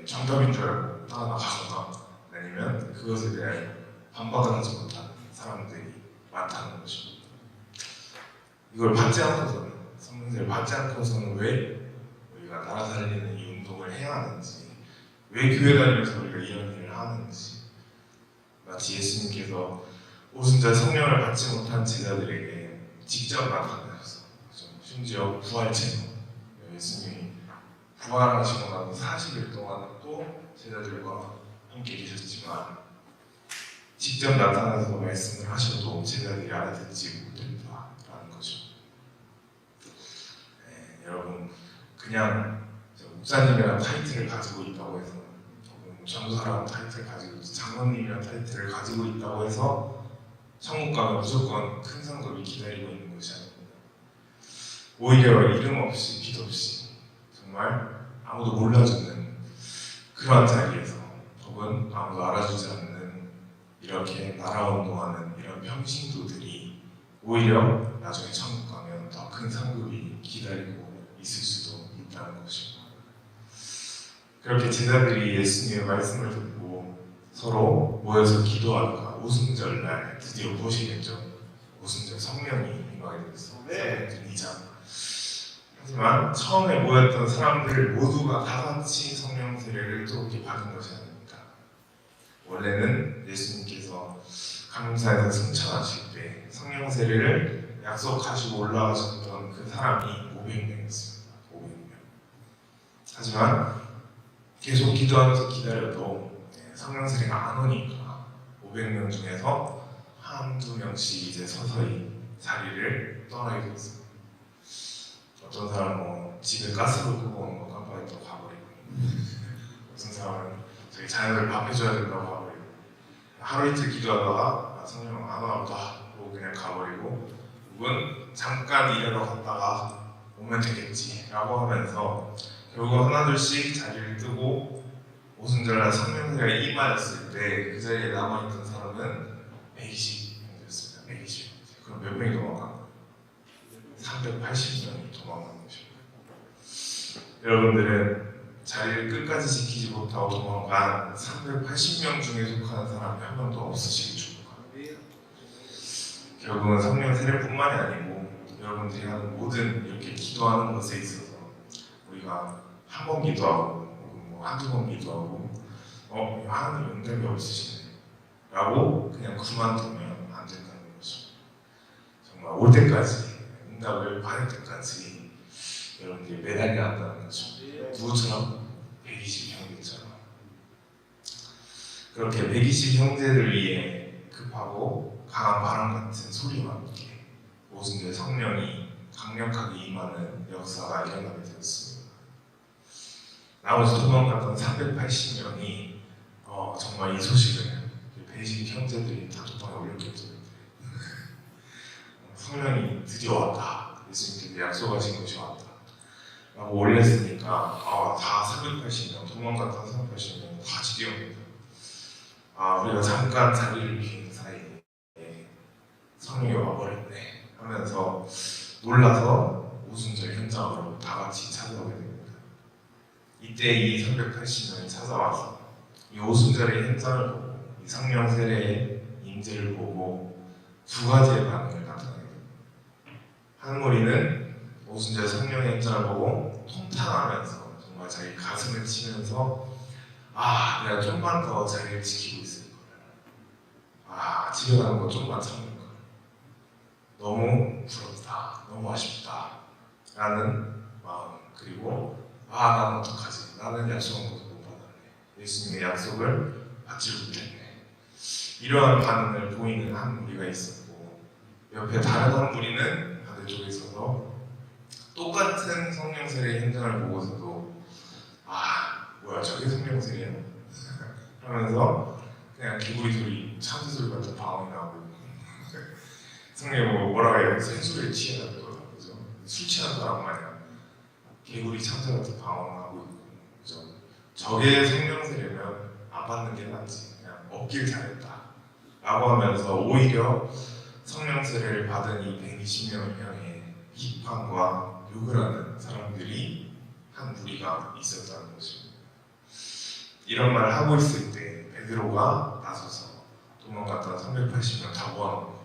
정답인 줄 알고 따라나가거나 아니면 그것에 대하여 반박을 하지 못하는 사람들이 많다는 것입니다. 이걸 받지 않고서는, 성령 세례를 받지 않고서는 왜 우리가 나라 살리는 이 운동을 해야 하는지, 왜 교회 다니면서 우리가 이런 일을 하는지, 마치 예수님께서 오순절 성령을 받지 못한 제자들에게 직접 나타나셔서, 심지어 부활체로 예수님이 부활하시고 나서 40일 동안 또 제자들과 함께 계셨지만 직접 나타나서 말씀을 하셔도 제자들이 알아듣지 못했다라는 거죠. 여러분, 그냥 목사님이라는 타이틀을 가지고 있다고 해서, 전도사라는 타이틀을 가지고 있고, 장로님이라는 타이틀을 가지고 있다고 해서 천국 가면 무조건 큰 상급이 기다리고 있는 것이 아닙니다. 오히려 이름 없이 빛 없이 정말 아무도 몰라주는 그러한 자리에서, 혹은 아무도 알아주지 않는 이렇게 날아운동하는 이런 평신도들이 오히려 나중에 천국 가면 더 큰 상급이 기다리고 있을 수도 있다는 것입니다. 그렇게 제자들이 예수님의 말씀을 듣고 서로 모여서 기도하다가 오순절날 드디어 무엇이겠죠? 오순절 성령이 임하게 됐어요. 성령 이장. 하지만 처음에 모였던 사람들 모두가 다 같이 성령 세례를 또 이렇게 받은 것이 아닙니다. 원래는 예수님께서 강림사에서 승천하실 때 성령 세례를 약속하시고 올라가셨던 그 사람이 500명이었습니다. 500명. 하지만 계속 기도하면서 기다려도 성령 세례가 안 오니까 500명 중에서 한두 명씩 이제 서서히 자리를 떠나게 됐습니다. 어떤 사람은 집에 가스로 끄고 오는 거 깜빡했다고 가버리고, 어떤 사람은 저희 자녀들 밥 해줘야 된다고 가버리고, 하루 이틀 기도하다가 성령 안 와보다 하고 그냥 가버리고, 혹은 잠깐 일하러 갔다가 오면 되겠지 라고 하면서 결국 하나둘씩 자리를 뜨고 오순절날 성령 세례가 임하였을 때 그 자리에 남아있던 사람은 120명이었습니다. 120. 그럼 몇 명이 도망간 거예요? 380명이 도망간 것입니다. 여러분들은 자리를 끝까지 지키지 못하고 도망간 380명 중에 속하는 사람이 한 명도 없으시길 축복합니다. 결국은 성령 세례뿐만이 아니고 여러분들이 하는 모든 이렇게 기도하는 것에 있어서 우리가 한 번 기도하고 뭐 한두 번 기도하고 하나님 응답이 없으시네 라고 그냥 그만두면 안 된다는 거죠. 정말 올 때까지, 응답을 받을 때까지 여러분들이 매달려야 한다는 거죠. 누구처럼? 120 형제처럼. 그렇게 120 형제를 위해 급하고 강한 바람 같은 소리와 함께 오순절 성령이 강력하게 임하는 역사가 일어나게 되었습니다. 나머지 도망갔던 380명이 정말 이 소식을 120 형제들이 다 도망에 올렸겠죠. 성령이 드디어 왔다. 예수님께서 약속하신 것이 왔다. 라고 올렸으니까 다 380명, 도망갔던 380명 같이 뛰어옵니다. 우리가 잠깐 자리를 비운 사이에 성령이 와버렸네 하면서 놀라서 오순절 현장으로 다 같이 찾아오게 됩니다. 이때 이 380명이 찾아와서 이 오순절의 현장을 보고 이 성령 세례의 임재를 보고 두 가지의 반응을 나타내게 됩니다. 한 무리는 오순절 성령의 현장을 보고 통탄하면서 정말 자기 가슴을 치면서 내가 좀만 더 자리를 지키고 있을 걸, 집에 가는 거 좀만 참는 걸, 너무 부럽다, 너무 아쉽다 라는 마음, 그리고 나는 어떡하지, 나는 약속한 것도 못 받았네, 예수님의 약속을 받지 못했네, 이러한 반응을 보이는 한 무리가 있었고, 옆에 다른 한 무리는 반대쪽에 있어서 똑같은 성령 세례 현장을 보고서도 뭐야 저게 성령 세례야? 하면서 그냥 개구리 소리, 참새 소리 같은 방언이 나고 성령 뭐라고 해요? 생수에 취해가지고 그죠? 술 취한 사람 마냥 개구리 참새 같은 방언하고 있고 그죠? 저게 성령세례면 안 받는 게 낫지 그냥 얻길 잘했다 라고 하면서 오히려 성령세례를 받은 이 120명을 향해 비판과 욕을 하는 사람들이 한 무리가 있었다는 것입니다. 이런 말을 하고 있을 때 베드로가 나서서 도망갔던 380명 다 모아놓고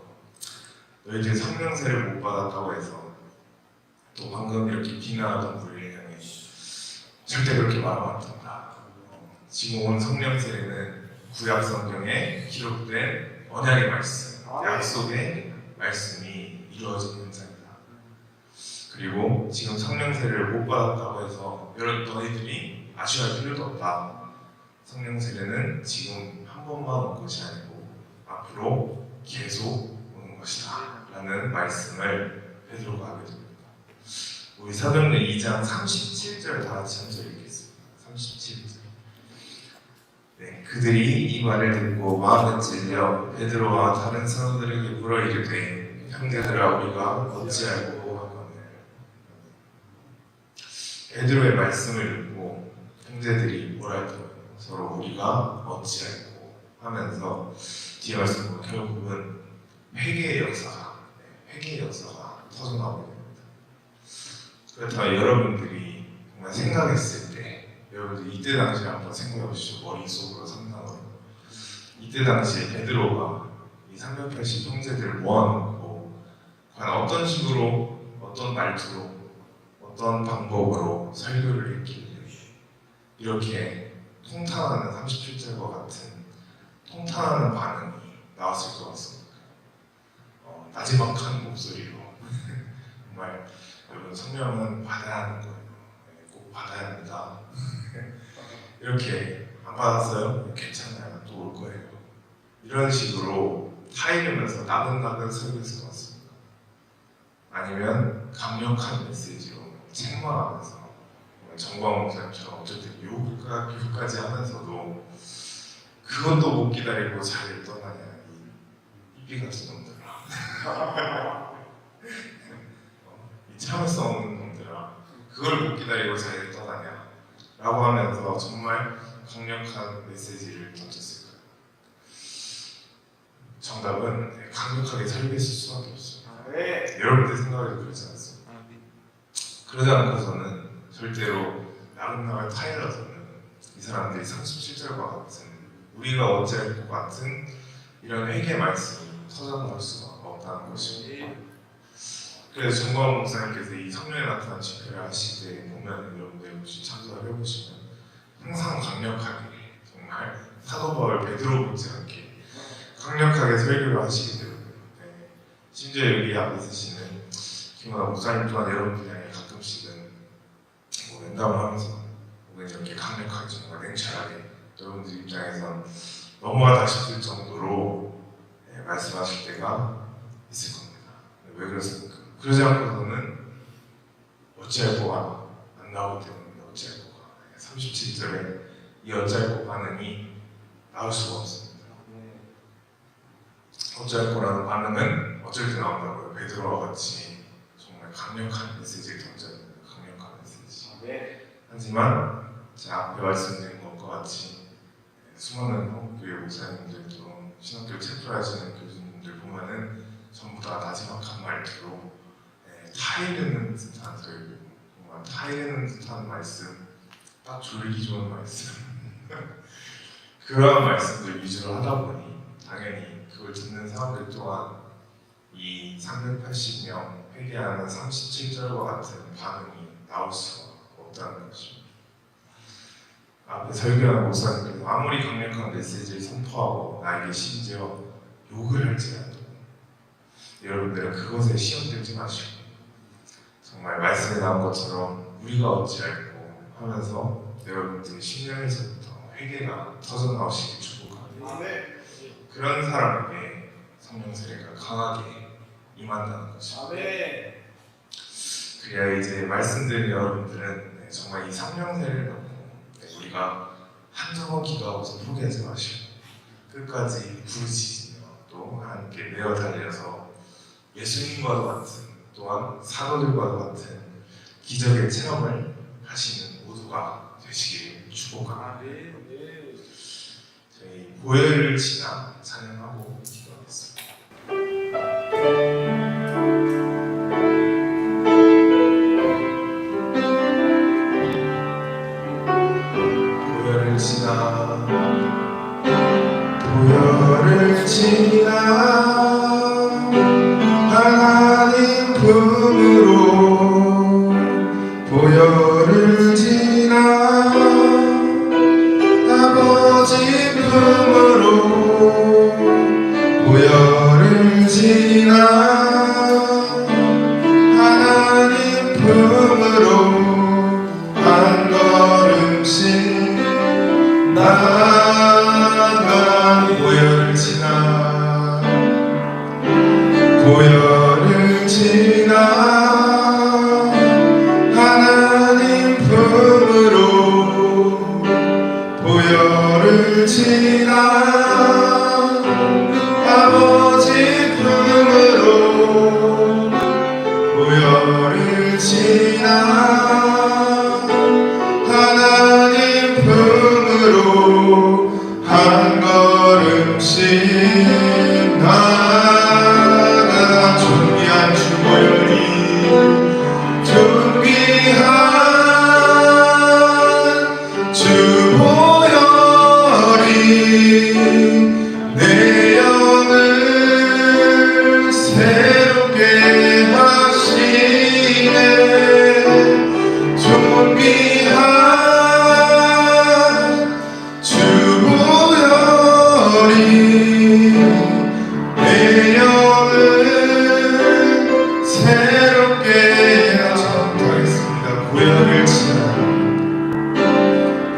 너희들 성령세를 못 받았다고 해서 또 방금 이렇게 비난하던 우리를 향해 절대 그렇게 말하면 안 된다. 지금 온 성령세례는 구약 성경에 기록된 언약의 말씀, 약속의 말씀이 이루어진 현장이다. 그리고 지금 성령세례를 못 받았다고 해서 너희들이 아쉬워할 필요도 없다. 성령세례는 지금 한 번만 온 것이 아니고 앞으로 계속 오는 것이다 라는 말씀을 베드로가 하게 됩니다. 우리 사도행전 2장 37절 다 같이 한 절 읽겠습니다. 37절. 네, 그들이 이 말을 듣고 마음에 찔려 베드로와 다른 사도들에게 물어 이르되 형제들아 우리가 어찌 알고 하거늘. 베드로의 말씀을 듣고 형제들이 뭐라 했더니 서로 우리가 어찌 알고 하면서 뒤에 말씀 보면 결국은 회개의 역사가 터져나오게 됩니다. 그렇다면 여러분들이 정말 생각했을 때 여러분들 이때 당시에 한번 생각해 보시죠. 머릿속으로 상상으로 이때 당시에 베드로가 이 380 형제들을 모아놓고 과연 어떤 식으로 어떤 말투로 어떤 방법으로 설교를 했길래 이렇게 통탄하는 37절과 같은 통탄하는 반응이 나왔을 것 같습니다. 나지막한 목소리로 정말 여러분 성령은 받아야 하는 거예요. 꼭 받아야 합니다. 이렇게 안 받았어요? 괜찮아요. 또 올 거예요. 이런 식으로 타이르면서 나긋나긋 설교했을 것 같습니다. 아니면 강력한 메시지로 책망하면서 정광 목사님처럼 어쨌든 욕까지 하면서도 그것도 못 기다리고 자리를 떠나냐 이 삐같은 놈들아 이 참을성 없는 놈들아 그걸 못 기다리고 자리를 떠나냐 라고 하면서 정말 강력한 메시지를 던졌을 거예요. 정답은 강력하게 설교했을 수밖에 없어요. 여러분들 생각해도 그렇지 않습니까? 그러지 않고서는 절대로 나긋나긋 타일러서는 이 사람들이 37절과 같은 우리가 어찌할 것 같은 이런 회개 말씀이 터져나올 수가 없다는 것입니다. 그래서 정광 목사님께서 이 성령에 나타난 집회를 하실 때 보면 여러분들 혹시 참석을 해보시면 항상 강력하게 정말 사도 바울 베드로 못지않게 강력하게 설교를 하시기 때문에 심지어 여기 앞에 쓰시는 김원아 목사님 또한 여러분들 향해 가끔씩은 면담을 하면서 혹은 이렇게 강력하게 정말 냉철하게 여러분들 입장에선 너무하다 싶을 정도로 말씀하실 때가 있을 겁니다. 왜 그렇습니까? 그러지 않고서는 어찌할 거가 안 나오기 때문에 어찌할 거가 37절에 이 어찌할 거 반응이 나올 수가 없습니다. 어찌할 거라는 반응은 어쩔 때 나온다고요. 베드로와 같이 정말 강력한 메시지를 던져요. 강력한 메시지. 하지만 제가 앞에 말씀드린 것과 같이 수많은 한국교회 목사님들도 신학교 체플하시는 교수님들 보면은 전부 다 나지막한 말투로 타이르는 듯한 설교, 정말 타이르는 듯한 말씀, 딱 졸기 좋은 말씀 그러한 말씀들 위주로 하다 보니 당연히 그걸 듣는 사람들 또한 이 380명 회개하는 37절과 같은 반응이 나올 수가 없다는 것입니다. 앞에 설교한 목사님께서 아무리 강력한 메시지를 선포하고 나에게 심지어 욕을 할지라도 여러분들은 그것에 시험되지 마시고 정말 말씀에 나온 것처럼 우리가 어찌할꼬 하면서 여러분들의 심령에서부터 회개가 터져나오시길 축복합니다. 그런 사람에게 성령 세례가 강하게 임한다는 것입니다. 그래야 이제 말씀드린 여러분들은 정말 이 성령 세례를 놓고 우리가 한두 번 기도하고서 포기하지 마시고 끝까지 부르시며 또 함께 내어 달려서 예수님과도 같은 또한 사도들과도 같은 기적의 체험을 하시는 모두가 되시기를 축복합니다. 저희 보혈을 지나 찬양하고 기도하겠습니다. 보혈을 지나 보혈을 지나 하나님 품으로 보혈을 지나 아버지 품으로 보혈을 지나 하나님 품으로 한 걸음씩 나아가 보혈을 지나 보혈을 지나 하나님 품으로 보혈을 지나 아버지 품으로 보혈을 지나 하나님 품으로 한 걸음씩 나아가 존귀한 주 보혈이 존귀한 주 보혈이 내 영을 새롭게 하시네 존귀한 주 보혈이 내 영을 새롭게 하셨습니다. 보혈을 지나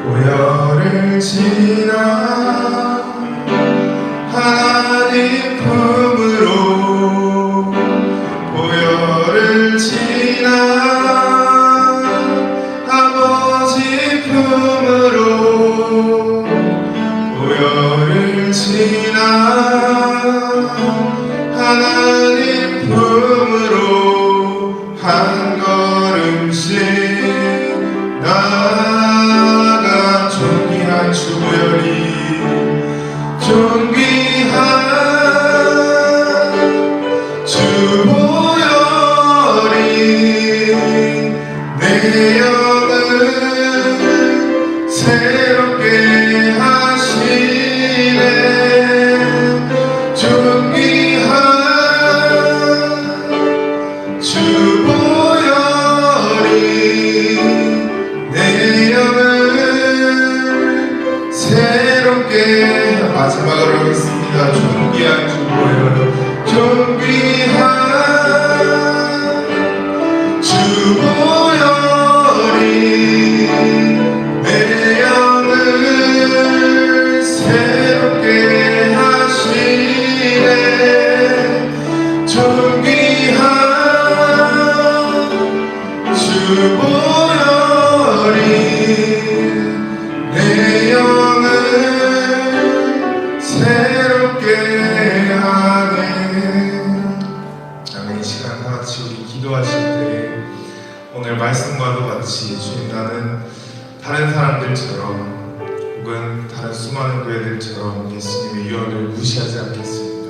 보혈을 지나 하나님 품으로 보혈을 지나 아버지 품으로 보혈을 지나 하나님 품으로 한 걸음씩 나아가 존귀한 주 보혈이 존귀한 주 보혈이 내 영을 새롭게 하시네 존귀한 주 보혈이 내 영을 새롭게 마지막으로 하겠습니다. 존귀한 주 보혈 존귀한 주 보혈이 내 영을 새롭게 하시네 존귀한 주 보혈이 내 영을 새롭게 하네. 아멘. 이 시간 다 같이 우리 기도하실 때 오늘 말씀과도 같이 주님 나는 다른 사람들처럼 혹은 다른 수많은 교회들처럼 예수님의 유언을 무시하지 않겠습니다.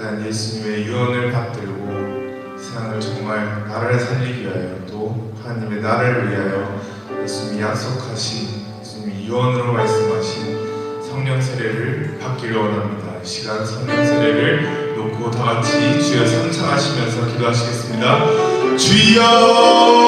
나는 예수님의 유언을 받들고 세상을 정말 나를 살리기 위하여 또 하나님의 나를 위하여 예수님이 약속하신 예수님이 유언으로 말씀하신 성령 세례를 받기를 원합니다. 이 시간 성령 세례를 놓고 다 같이 주여 삼창하시면서 기도하시겠습니다. 주여